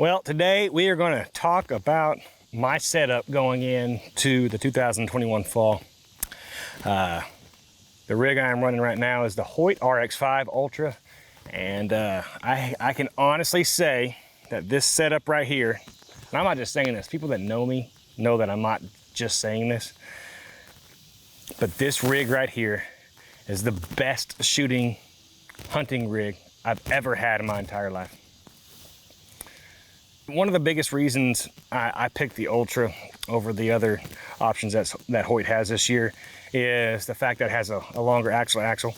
Well, today we are going to talk about my setup going into the 2021 fall. The rig I'm running right now is the Hoyt RX5 Ultra, and I can honestly say that this setup right here, and I'm not just saying this, people that know me know that I'm not just saying this, but this rig right here is the best shooting hunting rig I've ever had in my entire life. One of the biggest reasons I picked the Ultra over the other options that Hoyt has this year is the fact that it has a longer axle.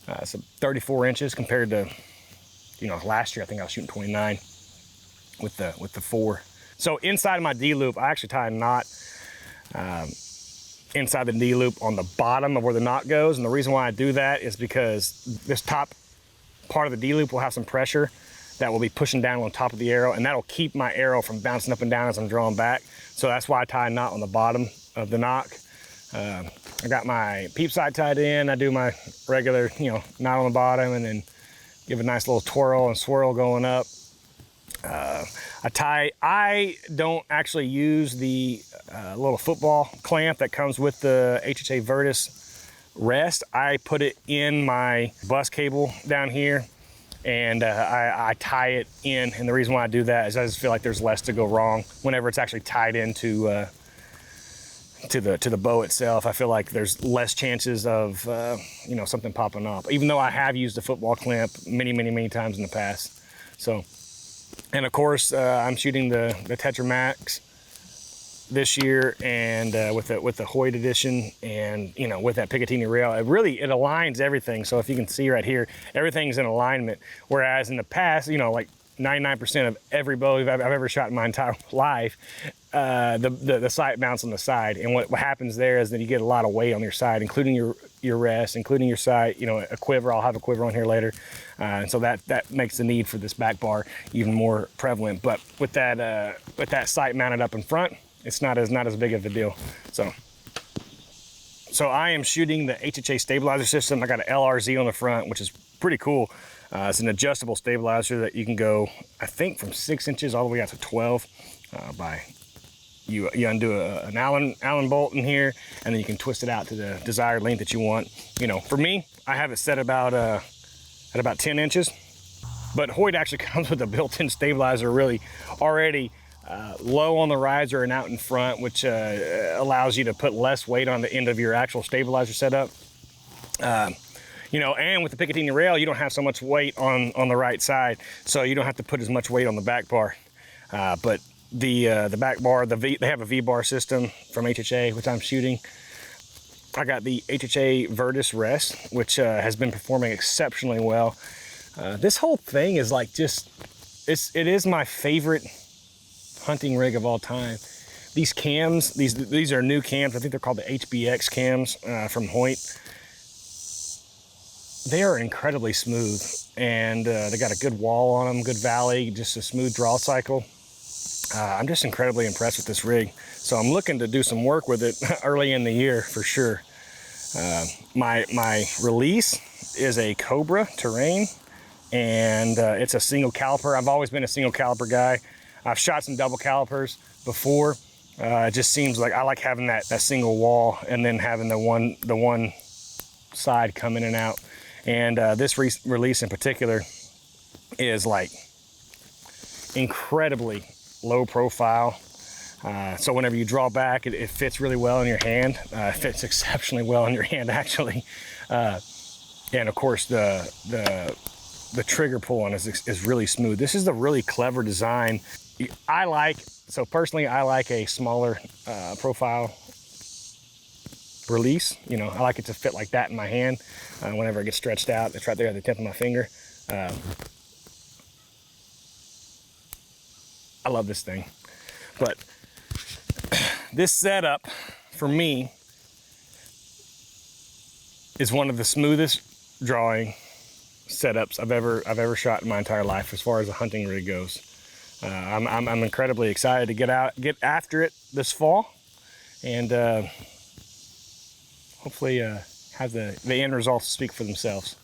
It's 34 inches compared to, last year I think I was shooting 29 with the 4. So inside my D-loop, I actually tie a knot inside the D-loop on the bottom of where the knot goes. And the reason why I do that is because this top part of the D-loop will have some pressure that will be pushing down on top of the arrow, and that'll keep my arrow from bouncing up and down as I'm drawing back. So that's why I tie a knot on the bottom of the nock. I got my peep sight tied in. I do my regular, knot on the bottom, and then give a nice little twirl and swirl going up. I don't actually use the little football clamp that comes with the HHA Virtus Rest. I put it in my bus cable down here, and I tie it in. And the reason why I do that is I just feel like there's less to go wrong whenever it's actually tied into to the bow itself. I feel like there's less chances of something popping up, even though I have used a football clamp many times in the past. So, and of course I'm shooting the Tetra Max this year, and with the Hoyt edition, and with that Picatinny rail, it aligns everything. So if you can see right here, everything's in alignment. Whereas in the past, like 99% of every bow I've ever shot in my entire life, the sight mounts on the side, and what happens there is that you get a lot of weight on your side, including your rest, including your sight. A quiver. I'll have a quiver on here later, and so that makes the need for this back bar even more prevalent. But with that sight mounted up in front, it's not as big of a deal. So I am shooting the HHA Stabilizer System. I got an LRZ on the front, which is pretty cool. It's an adjustable stabilizer that you can go, I think, from 6 inches all the way out to 12 by you undo an Allen bolt in here, and then you can twist it out to the desired length that you want. For me, I have it set about at about 10 inches, but Hoyt actually comes with a built-in stabilizer already low on the riser and out in front, which allows you to put less weight on the end of your actual stabilizer setup. And with the Picatinny rail, you don't have so much weight on the right side, so you don't have to put as much weight on the back bar. But the back bar, they have a V-bar system from HHA, which I'm shooting. I got the HHA Virtus Rest, which has been performing exceptionally well. This whole thing is like it is my favorite hunting rig of all time. These cams, these are new cams. I think they're called the HBX cams from Hoyt. They are incredibly smooth, and they got a good wall on them, good valley, just a smooth draw cycle. I'm just incredibly impressed with this rig. So I'm looking to do some work with it early in the year for sure. My release is a Cobra Terrain, and it's a single caliper. I've always been a single caliper guy. I've shot some double calipers before. It just seems like I like having that single wall, and then having the one side come in and out. And this release in particular is like incredibly low profile. So whenever you draw back, it fits really well in your hand. It fits exceptionally well in your hand, actually. And of course, the trigger pull on is really smooth. This is a really clever design. Personally, I like a smaller profile release. I like it to fit like that in my hand. Whenever it gets stretched out, it's right there at the tip of my finger. I love this thing. But this setup, for me, is one of the smoothest drawing setups I've ever shot in my entire life as far as a hunting rig goes. I'm incredibly excited to get after it this fall, and hopefully have the end results speak for themselves.